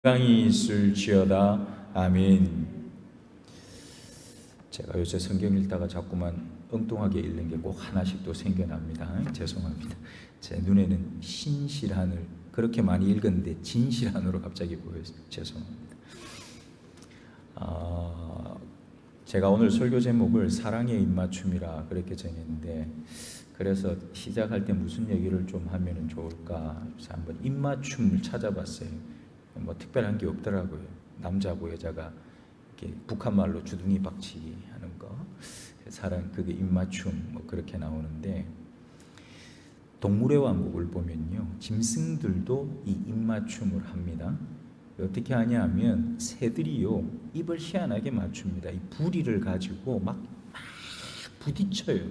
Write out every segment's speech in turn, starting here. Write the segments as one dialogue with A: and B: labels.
A: 건강이 있을지어다. 아멘. 제가 요새 성경 읽다가 자꾸만 엉뚱하게 읽는 게 꼭 하나씩 또 생겨납니다. 죄송합니다. 제 눈에는 신실한을 그렇게 많이 읽었는데 진실한으로 갑자기 보여서 죄송합니다. 제가 오늘 설교 제목을 사랑의 입맞춤이라 그렇게 정했는데, 그래서 시작할 때 무슨 얘기를 좀 하면 좋을까 해서 한번 입맞춤을 찾아봤어요. 뭐 특별한 게 없더라고요. 남자고 여자가 이렇게 북한말로 주둥이 박치기 하는 거, 사랑, 그게 입맞춤 뭐 그렇게 나오는데, 동물의 왕국을 보면요, 짐승들도 이 입맞춤을 합니다. 어떻게 하냐면 새들이요 입을 희한하게 맞춥니다. 이 부리를 가지고 막 부딪혀요.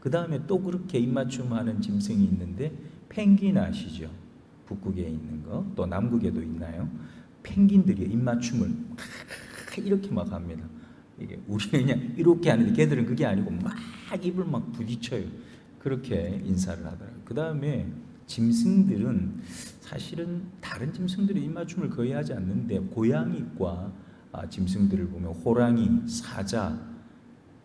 A: 그 다음에 또 그렇게 입맞춤하는 짐승이 있는데, 펭귄 아시죠? 북극에 있는 거, 또 남극에도 있나요? 펭귄들이 입맞춤을 이렇게 막 합니다. 이게 우리는 그냥 이렇게 하는데 걔들은 그게 아니고 막 입을 막 부딪혀요. 그렇게 인사를 하더라고요. 그 다음에 짐승들은 사실은 다른 짐승들이 입맞춤을 거의 하지 않는데, 고양이과 짐승들을 보면 호랑이, 사자,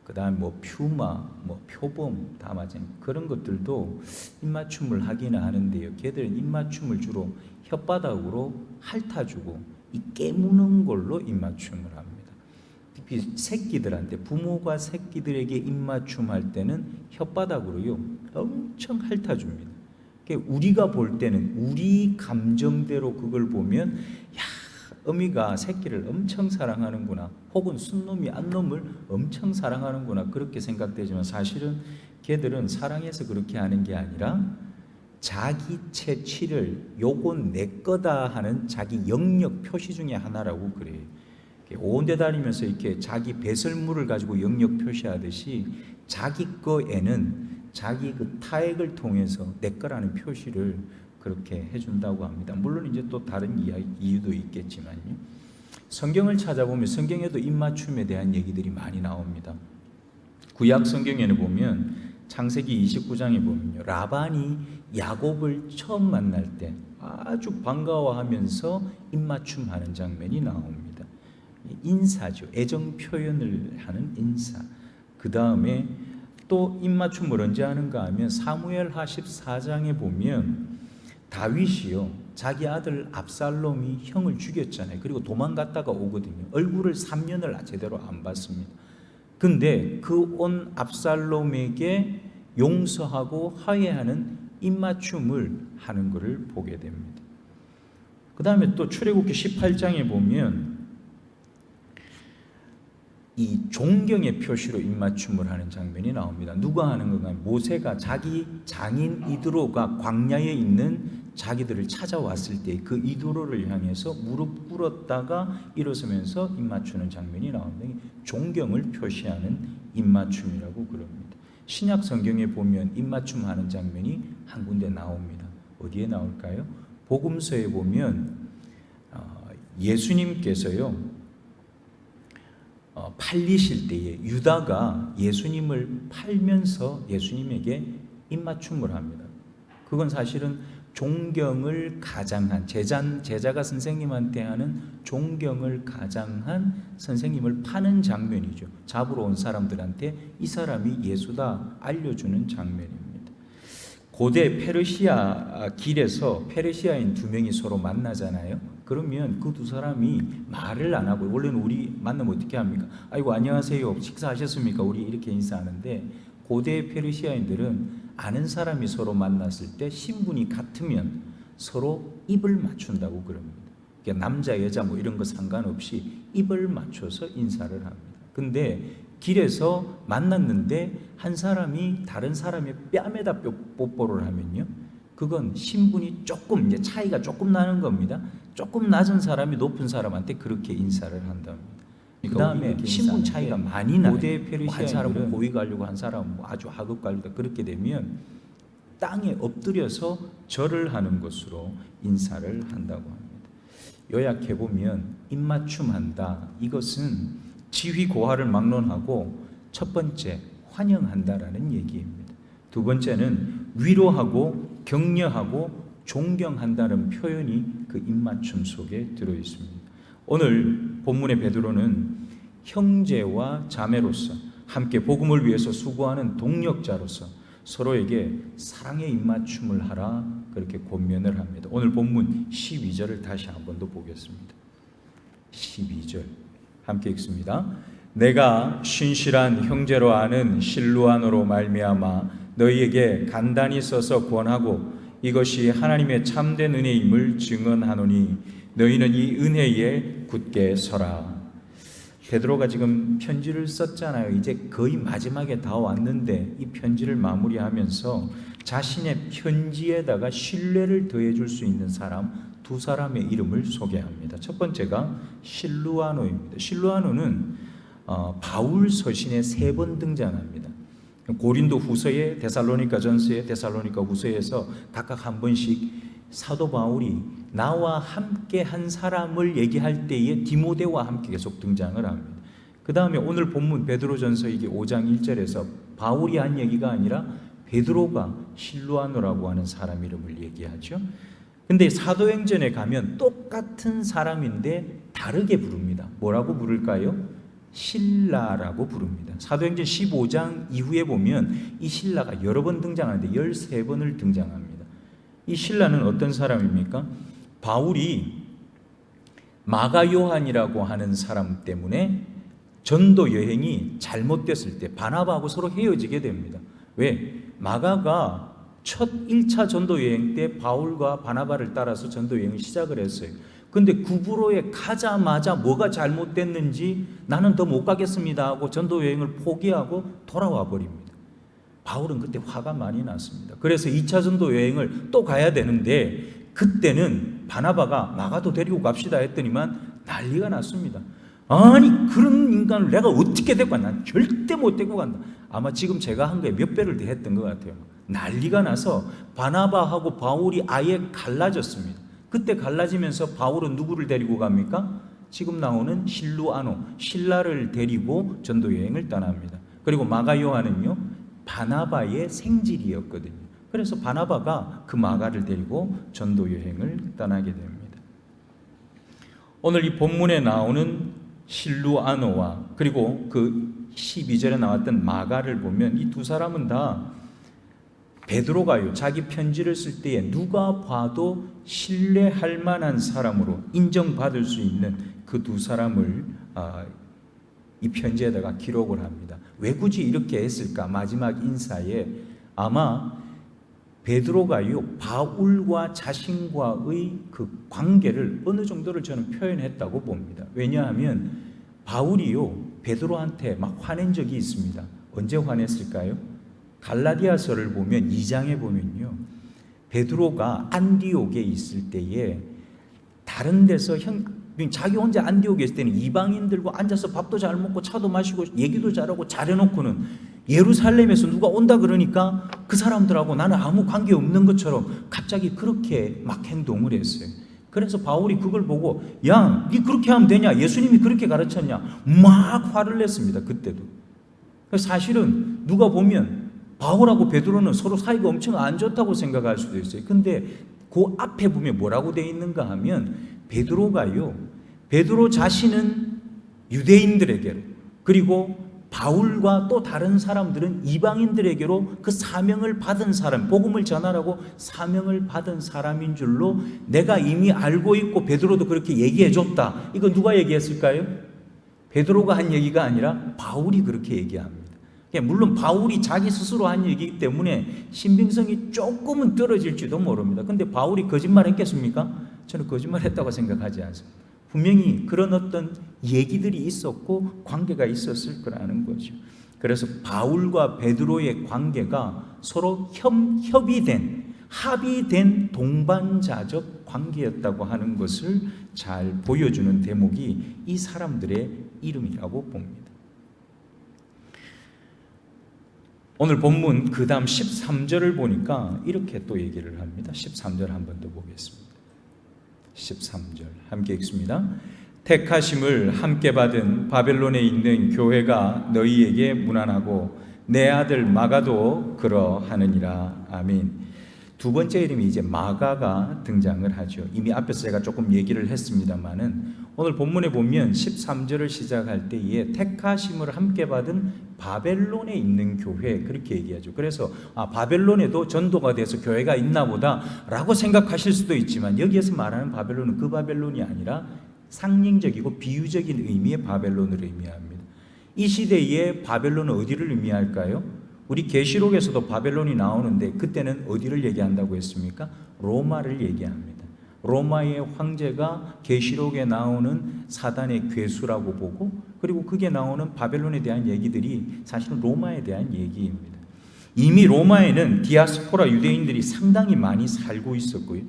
A: 그 다음 뭐 퓨마, 뭐 표범, 다마쟁 그런 것들도 입맞춤을 하기는 하는데요, 걔들은 입맞춤을 주로 혓바닥으로 핥아주고 이 깨무는 걸로 입맞춤을 합니다. 특히 새끼들한테, 부모가 새끼들에게 입맞춤할 때는 혓바닥으로요 엄청 핥아줍니다. 우리가 볼 때는 우리 감정대로 그걸 보면, 야, 어미가 새끼를 엄청 사랑하는구나, 혹은 순놈이 안놈을 엄청 사랑하는구나, 그렇게 생각되지만 사실은 걔들은 사랑해서 그렇게 하는 게 아니라 자기 채취를 요건 내 거다 하는 자기 영역 표시 중에 하나라고 그래요. 온 데 다니면서 이렇게 자기 배설물을 가지고 영역 표시하듯이 자기 거에는 자기 그 타액을 통해서 내 거라는 표시를 그렇게 해준다고 합니다. 물론 이제 또 다른 이유도 있겠지만요. 성경을 찾아보면 성경에도 입맞춤에 대한 얘기들이 많이 나옵니다. 구약 성경에는 보면 창세기 29장에 보면요, 라반이 야곱을 처음 만날 때 아주 반가워하면서 입맞춤하는 장면이 나옵니다. 인사죠. 애정 표현을 하는 인사. 그 다음에 또 입맞춤을 언제 하는가 하면 사무엘하 14장에 보면 다윗이요, 자기 아들 압살롬이 형을 죽였잖아요. 그리고 도망갔다가 오거든요. 얼굴을 3년을 제대로 안 봤습니다. 근데 그 온 압살롬에게 용서하고 화해하는 입맞춤을 하는 것을 보게 됩니다. 그 다음에 또 출애굽기 18장에 보면 이 존경의 표시로 입맞춤을 하는 장면이 나옵니다. 누가 하는 건가? 모세가 자기 장인 이드로가 광야에 있는 자기들을 찾아왔을 때 그 이드로를 향해서 무릎 꿇었다가 일어서면서 입맞추는 장면이 나옵니다. 존경을 표시하는 입맞춤이라고 그럽니다. 신약 성경에 보면 입맞춤 하는 장면이 한 군데 나옵니다. 어디에 나올까요? 복음서에 보면 예수님께서요 팔리실 때에 유다가 예수님을 팔면서 예수님에게 입맞춤을 합니다. 그건 사실은 존경을 가장한, 제자가 선생님한테 하는 존경을 가장한 선생님을 파는 장면이죠. 잡으러 온 사람들한테 이 사람이 예수다 알려주는 장면입니다. 고대 페르시아 길에서 페르시아인 두 명이 서로 만나잖아요. 그러면 그 두 사람이 말을 안 하고, 원래는 우리 만나면 어떻게 합니까? 아이고 안녕하세요, 식사하셨습니까? 우리 이렇게 인사하는데, 고대 페르시아인들은 아는 사람이 서로 만났을 때 신분이 같으면 서로 입을 맞춘다고 그럽니다. 그러니까 남자 여자 뭐 이런 거 상관없이 입을 맞춰서 인사를 합니다. 근데 길에서 만났는데 한 사람이 다른 사람의 뺨에다 뽀뽀를 하면요, 그건 신분이 조금, 이제 차이가 조금 나는 겁니다. 조금 낮은 사람이 높은 사람한테 그렇게 인사를 한답니다. 그 다음에 신분 차이가 많이 나요. 고대 페르시아인들은 한 사람은 고위 관료고 한 사람은 아주 하급 관료다. 그렇게 되면 땅에 엎드려서 절을 하는 것으로 인사를 한다고 합니다. 요약해 보면 입맞춤한다, 이것은 지휘 고하를 막론하고 첫 번째 환영한다라는 얘기입니다. 두 번째는 위로하고 격려하고 존경한다는 표현이 그 입맞춤 속에 들어 있습니다. 오늘 본문의 베드로는 형제와 자매로서 함께 복음을 위해서 수고하는 동력자로서 서로에게 사랑의 입맞춤을 하라 그렇게 권면을 합니다. 오늘 본문 12절을 다시 한 번 더 보겠습니다. 12절 함께 읽습니다. 내가 신실한 형제로 아는 실루아노로 말미암아 너희에게 간단히 써서 권하고 이것이 하나님의 참된 은혜임을 증언하노니 너희는 이 은혜에 굳게 서라. 베드로가 지금 편지를 썼잖아요. 이제 거의 마지막에 다 왔는데 이 편지를 마무리하면서 자신의 편지에다가 신뢰를 더해줄 수 있는 사람 두 사람의 이름을 소개합니다. 첫 번째가 실루아노입니다. 실루아노는 바울 서신에 3번 등장합니다. 고린도 후서에, 데살로니가 전서에, 데살로니가 후서에서 각각 한 번씩 사도 바울이 나와 함께 한 사람을 얘기할 때에 디모데와 함께 계속 등장을 합니다. 그 다음에 오늘 본문 베드로전서 이게 5장 1절에서 바울이 한 얘기가 아니라 베드로가 실루아노라고 하는 사람 이름을 얘기하죠. 근데 사도행전에 가면 똑같은 사람인데 다르게 부릅니다. 뭐라고 부를까요? 실라라고 부릅니다. 사도행전 15장 이후에 보면 이 실라가 여러 번 등장하는데 13번을 등장합니다. 이 실라는 어떤 사람입니까? 바울이 마가 요한이라고 하는 사람 때문에 전도 여행이 잘못됐을 때 바나바하고 서로 헤어지게 됩니다. 왜? 마가가 첫 1차 전도 여행 때 바울과 바나바를 따라서 전도 여행을 시작을 했어요. 근데 구브로에 가자마자 뭐가 잘못됐는지 나는 더 못 가겠습니다 하고 전도 여행을 포기하고 돌아와 버립니다. 바울은 그때 화가 많이 났습니다. 그래서 2차 전도 여행을 또 가야 되는데 그때는 바나바가 마가도 데리고 갑시다 했더니만 난리가 났습니다. 아니 그런 인간을 내가 어떻게 데리고 간다. 난 절대 못 데리고 간다. 아마 지금 제가 한 거에 몇 배를 더 했던 것 같아요. 난리가 나서 바나바하고 바울이 아예 갈라졌습니다. 그때 갈라지면서 바울은 누구를 데리고 갑니까? 지금 나오는 실루아노, 신라를 데리고 전도 여행을 떠납니다. 그리고 마가 요한은요 바나바의 생질이었거든요. 그래서 바나바가 그 마가를 데리고 전도 여행을 떠나게 됩니다. 오늘 이 본문에 나오는 실루아노와 그리고 그 12절에 나왔던 마가를 보면 이 두 사람은 다 베드로가요 자기 편지를 쓸 때에 누가 봐도 신뢰할 만한 사람으로 인정받을 수 있는 그 두 사람을 이 편지에다가 기록을 합니다. 왜 굳이 이렇게 했을까? 마지막 인사에 아마 베드로가요 바울과 자신과의 그 관계를 어느 정도를 저는 표현했다고 봅니다. 왜냐하면 바울이요 베드로한테 막 화낸 적이 있습니다. 언제 화냈을까요? 갈라디아서를 보면 2장에 보면요 베드로가 안디옥에 있을 때에 다른 데서 자기 혼자 안디옥에 있을 때는 이방인들과 앉아서 밥도 잘 먹고 차도 마시고 얘기도 잘하고 잘해놓고는 예루살렘에서 누가 온다 그러니까 그 사람들하고 나는 아무 관계 없는 것처럼 갑자기 그렇게 막 행동을 했어요. 그래서 바울이 그걸 보고 야, 네 그렇게 하면 되냐? 예수님이 그렇게 가르쳤냐? 막 화를 냈습니다. 그때도. 사실은 누가 보면 바울하고 베드로는 서로 사이가 엄청 안 좋다고 생각할 수도 있어요. 근데 그 앞에 보면 뭐라고 되어 있는가 하면 베드로 자신은 유대인들에게로 그리고 바울과 또 다른 사람들은 이방인들에게로 그 사명을 받은 사람, 복음을 전하라고 사명을 받은 사람인 줄로 내가 이미 알고 있고 베드로도 그렇게 얘기해 줬다. 이거 누가 얘기했을까요? 베드로가 한 얘기가 아니라 바울이 그렇게 얘기합니다. 물론 바울이 자기 스스로 한 얘기이기 때문에 신빙성이 조금은 떨어질지도 모릅니다. 근데 바울이 거짓말 했겠습니까? 저는 거짓말 했다고 생각하지 않습니다. 분명히 그런 어떤 얘기들이 있었고 관계가 있었을 거라는 거죠. 그래서 바울과 베드로의 관계가 서로 합의된 동반자적 관계였다고 하는 것을 잘 보여주는 대목이 이 사람들의 이름이라고 봅니다. 오늘 본문 그 다음 13절을 보니까 이렇게 또 얘기를 합니다. 13절 한 번 더 보겠습니다. 13절 함께 읽습니다. 택하심을 함께 받은 바벨론에 있는 교회가 너희에게 문안하고 내 아들 마가도 그러하느니라. 아멘. 두 번째 이름이 이제 마가가 등장을 하죠. 이미 앞에서 제가 조금 얘기를 했습니다만은 오늘 본문에 보면 13절을 시작할 때에 택하심을 함께 받은 바벨론에 있는 교회 그렇게 얘기하죠. 그래서 바벨론에도 전도가 돼서 교회가 있나 보다라고 생각하실 수도 있지만 여기에서 말하는 바벨론은 그 바벨론이 아니라 상징적이고 비유적인 의미의 바벨론을 의미합니다. 이 시대에 바벨론은 어디를 의미할까요? 우리 계시록에서도 바벨론이 나오는데 그때는 어디를 얘기한다고 했습니까? 로마를 얘기합니다. 로마의 황제가 계시록에 나오는 사단의 괴수라고 보고, 그리고 그게 나오는 바벨론에 대한 얘기들이 사실은 로마에 대한 얘기입니다. 이미 로마에는 디아스포라 유대인들이 상당히 많이 살고 있었고요.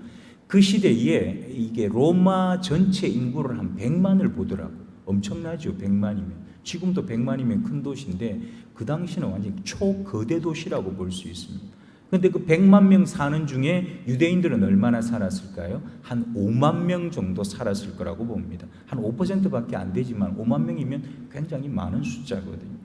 A: 그 시대에 이게 로마 전체 인구를 한 100만을 보더라고요. 엄청나죠. 100만이면. 지금도 100만이면 큰 도시인데 그 당시는 완전히 초거대 도시라고 볼 수 있습니다. 그런데 그 100만 명 사는 중에 유대인들은 얼마나 살았을까요? 한 5만 명 정도 살았을 거라고 봅니다. 한 5%밖에 안 되지만 5만 명이면 굉장히 많은 숫자거든요.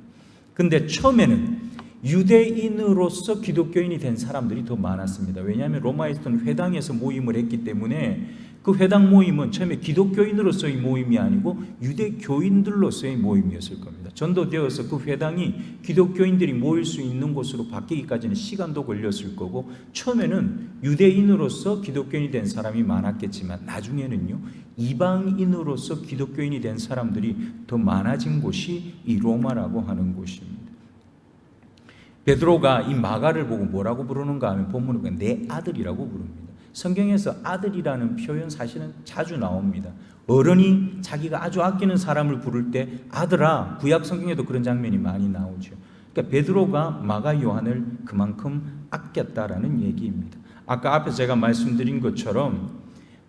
A: 근데 처음에는 유대인으로서 기독교인이 된 사람들이 더 많았습니다. 왜냐하면 로마에서는 회당에서 모임을 했기 때문에 그 회당 모임은 처음에 기독교인으로서의 모임이 아니고 유대교인들로서의 모임이었을 겁니다. 전도되어서 그 회당이 기독교인들이 모일 수 있는 곳으로 바뀌기까지는 시간도 걸렸을 거고, 처음에는 유대인으로서 기독교인이 된 사람이 많았겠지만 나중에는요 이방인으로서 기독교인이 된 사람들이 더 많아진 곳이 이 로마라고 하는 곳입니다. 베드로가 이 마가를 보고 뭐라고 부르는가 하면 본문에 보면 내 아들이라고 부릅니다. 성경에서 아들이라는 표현 사실은 자주 나옵니다. 어른이 자기가 아주 아끼는 사람을 부를 때 아들아, 구약 성경에도 그런 장면이 많이 나오죠. 그러니까 베드로가 마가 요한을 그만큼 아꼈다라는 얘기입니다. 아까 앞에서 제가 말씀드린 것처럼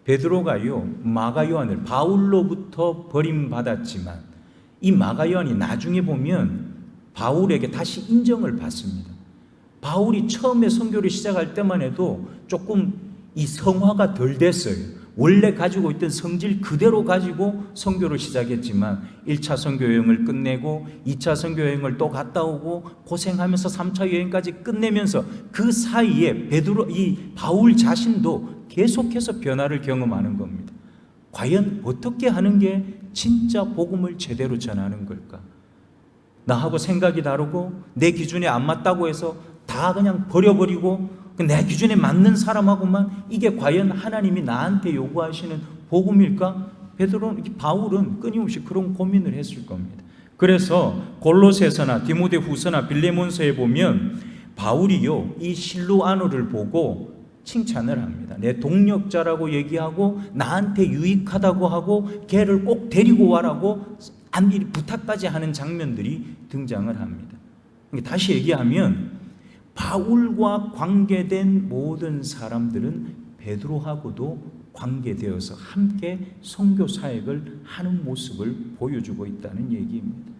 A: 베드로가요 마가 요한을 바울로부터 버림받았지만 이 마가 요한이 나중에 보면 바울에게 다시 인정을 받습니다. 바울이 처음에 선교를 시작할 때만 해도 조금 이 성화가 덜 됐어요. 원래 가지고 있던 성질 그대로 가지고 선교를 시작했지만 1차 선교 여행을 끝내고 2차 선교 여행을 또 갔다 오고 고생하면서 3차 여행까지 끝내면서 그 사이에 이 바울 자신도 계속해서 변화를 경험하는 겁니다. 과연 어떻게 하는 게 진짜 복음을 제대로 전하는 걸까? 나하고 생각이 다르고 내 기준에 안 맞다고 해서 다 그냥 버려버리고 내 기준에 맞는 사람하고만 이게 과연 하나님이 나한테 요구하시는 복음일까? 바울은 끊임없이 그런 고민을 했을 겁니다. 그래서 골로새서나 디모데후서나 빌레몬서에 보면 바울이요 이 실루아노를 보고 칭찬을 합니다. 내 동력자라고 얘기하고 나한테 유익하다고 하고 걔를 꼭 데리고 와라고 안밀히 부탁까지 하는 장면들이 등장을 합니다. 다시 얘기하면 바울과 관계된 모든 사람들은 베드로하고도 관계되어서 함께 선교 사역을 하는 모습을 보여주고 있다는 얘기입니다.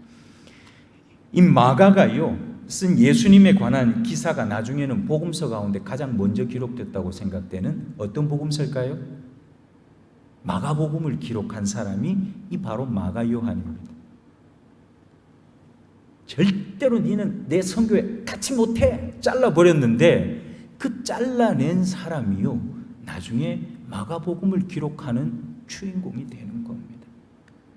A: 이 마가가요 쓴 예수님에 관한 기사가 나중에는 복음서 가운데 가장 먼저 기록됐다고 생각되는 어떤 복음서일까요? 마가복음을 기록한 사람이 이 바로 마가 요한입니다. 절대로 너는 내 선교에 같이 못해 잘라버렸는데 그 잘라낸 사람이요 나중에 마가복음을 기록하는 주인공이 되는 겁니다.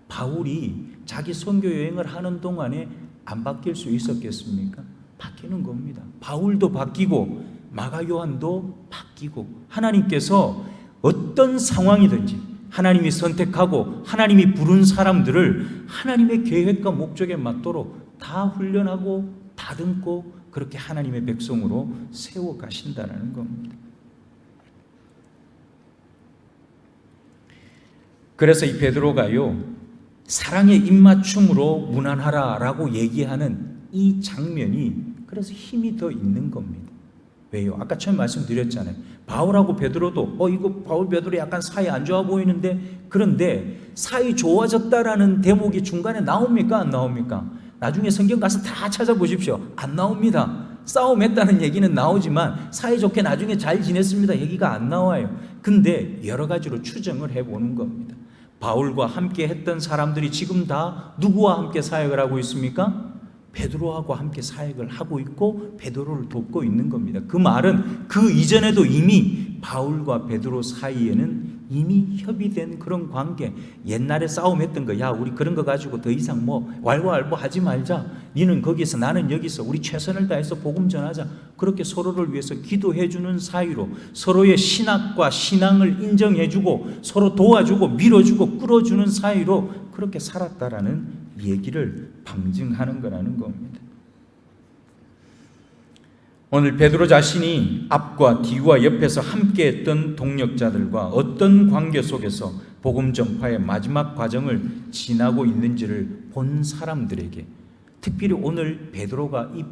A: 바울이 자기 선교 여행을 하는 동안에 안 바뀔 수 있었겠습니까? 바뀌는 겁니다. 바울도 바뀌고 마가 요한도 바뀌고 하나님께서 어떤 상황이든지 하나님이 선택하고 하나님이 부른 사람들을 하나님의 계획과 목적에 맞도록 다 훈련하고 다듬고 그렇게 하나님의 백성으로 세워 가신다는 겁니다. 그래서 이 베드로가요 사랑의 입맞춤으로 무난하라라고 얘기하는 이 장면이 그래서 힘이 더 있는 겁니다. 왜요? 아까 처음 말씀드렸잖아요. 바울하고 베드로도 이거 바울 베드로 약간 사이 안 좋아 보이는데, 그런데 사이 좋아졌다라는 대목이 중간에 나옵니까? 안 나옵니까? 나중에 성경 가서 다 찾아보십시오. 안 나옵니다. 싸움했다는 얘기는 나오지만 사이좋게 나중에 잘 지냈습니다 얘기가 안 나와요. 근데 여러 가지로 추정을 해보는 겁니다. 바울과 함께 했던 사람들이 지금 다 누구와 함께 사역을 하고 있습니까? 베드로하고 함께 사역을 하고 있고 베드로를 돕고 있는 겁니다. 그 말은 그 이전에도 이미 바울과 베드로 사이에는 이미 협의된 그런 관계, 옛날에 싸움했던 거, 야 우리 그런 거 가지고 더 이상 뭐 왈가왈부 하지 말자, 니는 거기서 나는 여기서 우리 최선을 다해서 복음 전하자, 그렇게 서로를 위해서 기도해 주는 사이로 서로의 신학과 신앙을 인정해주고 서로 도와주고 밀어주고 끌어주는 사이로 그렇게 살았다라는 얘기를 방증하는 거라는 겁니다. 오늘 베드로 자신이 앞과 뒤와 옆에서 함께했던 동력자들과 어떤 관계 속에서 복음 전파의 마지막 과정을 지나고 있는지를 본 사람들에게, 특별히 오늘 베드로가 이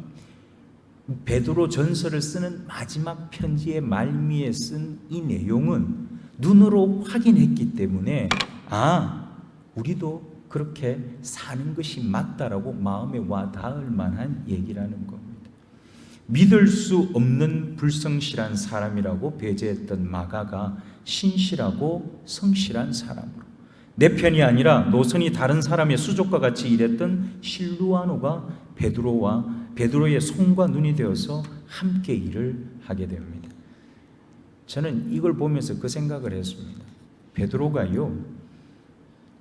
A: 베드로 전서를 쓰는 마지막 편지의 말미에 쓴 이 내용은 눈으로 확인했기 때문에 우리도 그렇게 사는 것이 맞다라고 마음에 와 닿을 만한 얘기라는 겁니다. 믿을 수 없는 불성실한 사람이라고 배제했던 마가가 신실하고 성실한 사람으로, 내 편이 아니라 노선이 다른 사람의 수족과 같이 일했던 실루아노가 베드로의 손과 눈이 되어서 함께 일을 하게 됩니다. 저는 이걸 보면서 그 생각을 했습니다. 베드로가요,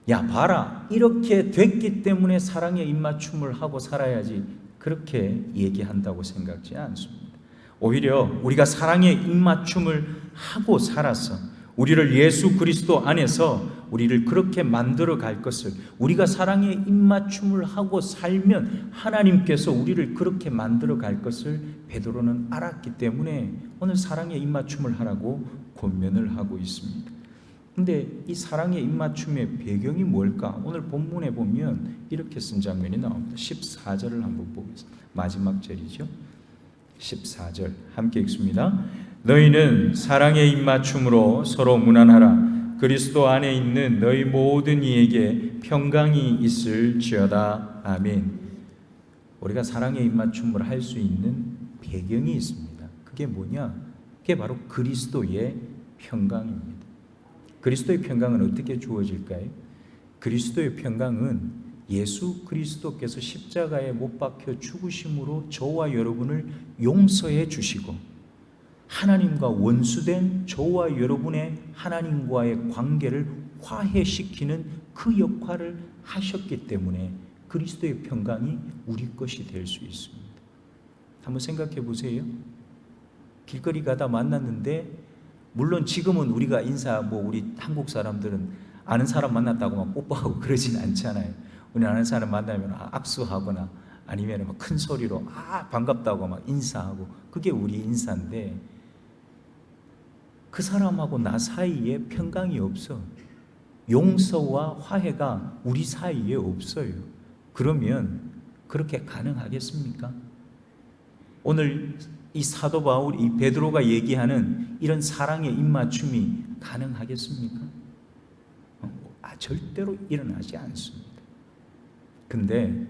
A: 야 봐라, 이렇게 됐기 때문에 사랑의 입맞춤을 하고 살아야지, 그렇게 얘기한다고 생각지 않습니다. 오히려 우리가 사랑의 입맞춤을 하고 살아서 우리를 예수 그리스도 안에서 우리를 그렇게 만들어 갈 것을, 우리가 사랑의 입맞춤을 하고 살면 하나님께서 우리를 그렇게 만들어 갈 것을 베드로는 알았기 때문에 오늘 사랑의 입맞춤을 하라고 권면을 하고 있습니다. 근데 이 사랑의 입맞춤의 배경이 뭘까? 오늘 본문에 보면 이렇게 쓴 장면이 나옵니다. 14절을 한번 보겠습니다. 마지막 절이죠. 14절 함께 읽습니다. 너희는 사랑의 입맞춤으로 서로 문안하라. 그리스도 안에 있는 너희 모든 이에게 평강이 있을지어다. 아멘. 우리가 사랑의 입맞춤을 할 수 있는 배경이 있습니다. 그게 뭐냐? 그게 바로 그리스도의 평강입니다. 그리스도의 평강은 어떻게 주어질까요? 그리스도의 평강은 예수 그리스도께서 십자가에 못 박혀 죽으심으로 저와 여러분을 용서해 주시고 하나님과 원수된 저와 여러분의 하나님과의 관계를 화해시키는 그 역할을 하셨기 때문에 그리스도의 평강이 우리 것이 될 수 있습니다. 한번 생각해 보세요. 길거리 가다 만났는데, 물론 지금은 우리가 우리 한국 사람들은 아는 사람 만났다고 막 뽀뽀하고 그러진 않잖아요. 우리 아는 사람 만나면 악수하거나 아니면 막 큰 소리로 반갑다고 막 인사하고, 그게 우리 인사인데 그 사람하고 나 사이에 평강이 없어. 용서와 화해가 우리 사이에 없어요. 그러면 그렇게 가능하겠습니까? 오늘 이 사도 바울, 이 베드로가 얘기하는 이런 사랑의 입맞춤이 가능하겠습니까? 절대로 일어나지 않습니다. 근데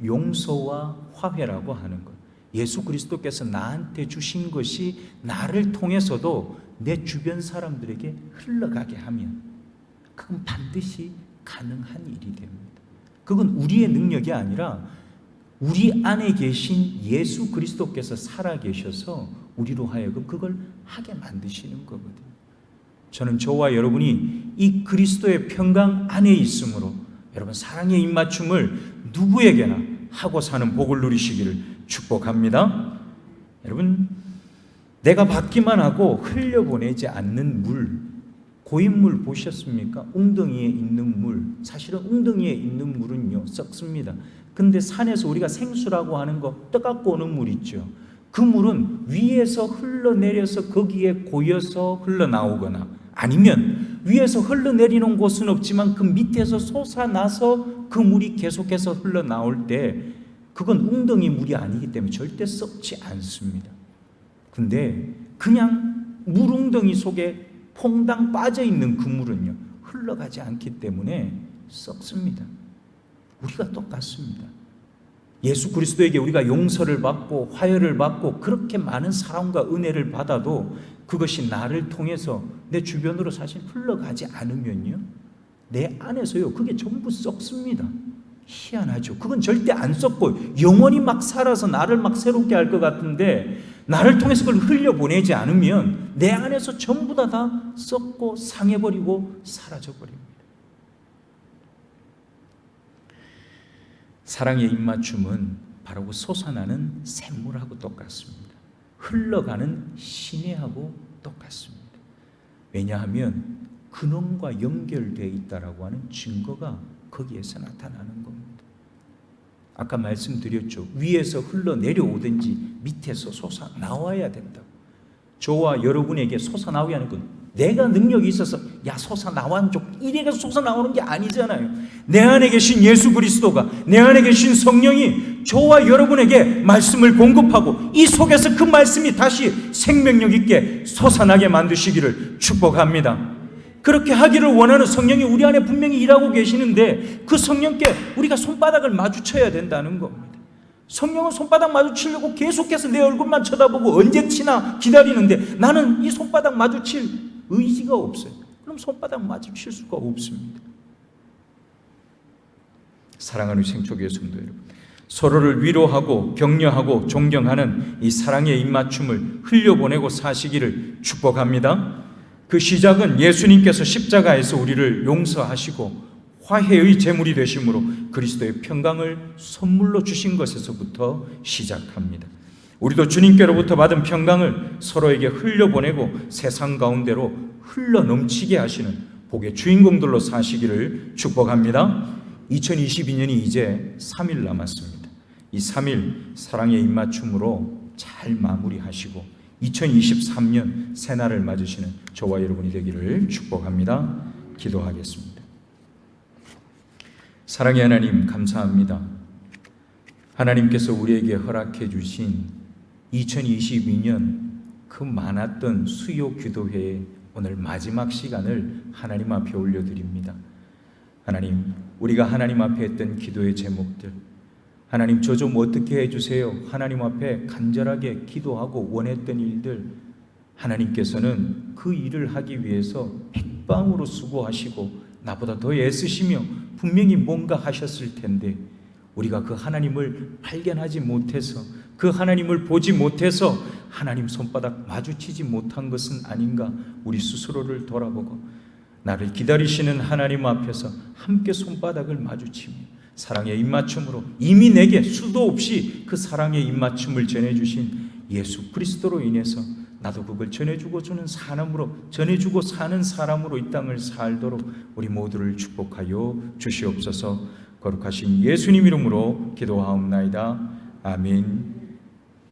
A: 용서와 화해라고 하는 것, 예수 그리스도께서 나한테 주신 것이 나를 통해서도 내 주변 사람들에게 흘러가게 하면 그건 반드시 가능한 일이 됩니다. 그건 우리의 능력이 아니라 우리 안에 계신 예수 그리스도께서 살아계셔서 우리로 하여금 그걸 하게 만드시는 거거든요. 저는 저와 여러분이 이 그리스도의 평강 안에 있으므로 여러분 사랑의 입맞춤을 누구에게나 하고 사는 복을 누리시기를 축복합니다. 여러분, 내가 받기만 하고 흘려보내지 않는 물, 고인물 보셨습니까? 웅덩이에 있는 물, 사실은 웅덩이에 있는 물은요 썩습니다. 근데 산에서 우리가 생수라고 하는 거 떠갖고 오는 물 있죠. 그 물은 위에서 흘러내려서 거기에 고여서 흘러나오거나, 아니면 위에서 흘러내리는 곳은 없지만 그 밑에서 솟아나서 그 물이 계속해서 흘러나올 때 그건 웅덩이 물이 아니기 때문에 절대 썩지 않습니다. 근데 그냥 물웅덩이 속에 퐁당 빠져있는 그 물은요 흘러가지 않기 때문에 썩습니다. 우리가 똑같습니다. 예수 그리스도에게 우리가 용서를 받고 화해를 받고 그렇게 많은 사랑과 은혜를 받아도 그것이 나를 통해서 내 주변으로 사실 흘러가지 않으면요 내 안에서요 그게 전부 썩습니다. 희한하죠. 그건 절대 안 썩고 영원히 막 살아서 나를 막 새롭게 할 것 같은데, 나를 통해서 그걸 흘려보내지 않으면 내 안에서 전부 다 썩고 상해버리고 사라져버립니다. 사랑의 입맞춤은 바로 그 솟아나는 샘물하고 똑같습니다. 흘러가는 시내하고 똑같습니다. 왜냐하면 근원과 연결되어 있다라고 하는 증거가 거기에서 나타나는 겁니다. 아까 말씀드렸죠. 위에서 흘러내려오든지 밑에서 솟아나와야 된다고. 저와 여러분에게 솟아나오게 하는 건 내가 능력이 있어서 야 솟아나와 이래가 솟아나오는 게 아니잖아요. 내 안에 계신 예수 그리스도가, 내 안에 계신 성령이 저와 여러분에게 말씀을 공급하고 이 속에서 그 말씀이 다시 생명력 있게 솟아나게 만드시기를 축복합니다. 그렇게 하기를 원하는 성령이 우리 안에 분명히 일하고 계시는데, 그 성령께 우리가 손바닥을 마주쳐야 된다는 겁니다. 성령은 손바닥 마주치려고 계속해서 내 얼굴만 쳐다보고 언제 치나 기다리는데, 나는 이 손바닥 마주칠 의지가 없어요. 그럼 손바닥 마주칠 수가 없습니다. 사랑하는 생초교회 성도 여러분, 서로를 위로하고 격려하고 존경하는 이 사랑의 입맞춤을 흘려보내고 사시기를 축복합니다. 그 시작은 예수님께서 십자가에서 우리를 용서하시고 화해의 제물이 되심으로 그리스도의 평강을 선물로 주신 것에서부터 시작합니다. 우리도 주님께로부터 받은 평강을 서로에게 흘려보내고 세상 가운데로 흘러넘치게 하시는 복의 주인공들로 사시기를 축복합니다. 2022년이 이제 3일 남았습니다. 이 3일 사랑의 입맞춤으로 잘 마무리하시고 2023년 새날을 맞으시는 저와 여러분이 되기를 축복합니다. 기도하겠습니다. 사랑의 하나님, 감사합니다. 하나님께서 우리에게 허락해 주신 2022년 그 많았던 수요 기도회의 오늘 마지막 시간을 하나님 앞에 올려드립니다. 하나님, 우리가 하나님 앞에 했던 기도의 제목들, 하나님 저 좀 어떻게 해주세요. 하나님 앞에 간절하게 기도하고 원했던 일들, 하나님께서는 그 일을 하기 위해서 백방으로 수고하시고 나보다 더 애쓰시며 분명히 뭔가 하셨을 텐데, 우리가 그 하나님을 발견하지 못해서, 그 하나님을 보지 못해서 하나님 손바닥 마주치지 못한 것은 아닌가, 우리 스스로를 돌아보고 나를 기다리시는 하나님 앞에서 함께 손바닥을 마주치며 사랑의 입맞춤으로 이미 내게 수도 없이 그 사랑의 입맞춤을 전해주신 예수 그리스도로 인해서 나도 그걸 전해주고 주는 사람으로, 전해주고 사는 사람으로 이 땅을 살도록 우리 모두를 축복하여 주시옵소서. 거룩하신 예수님 이름으로 기도하옵나이다. 아멘.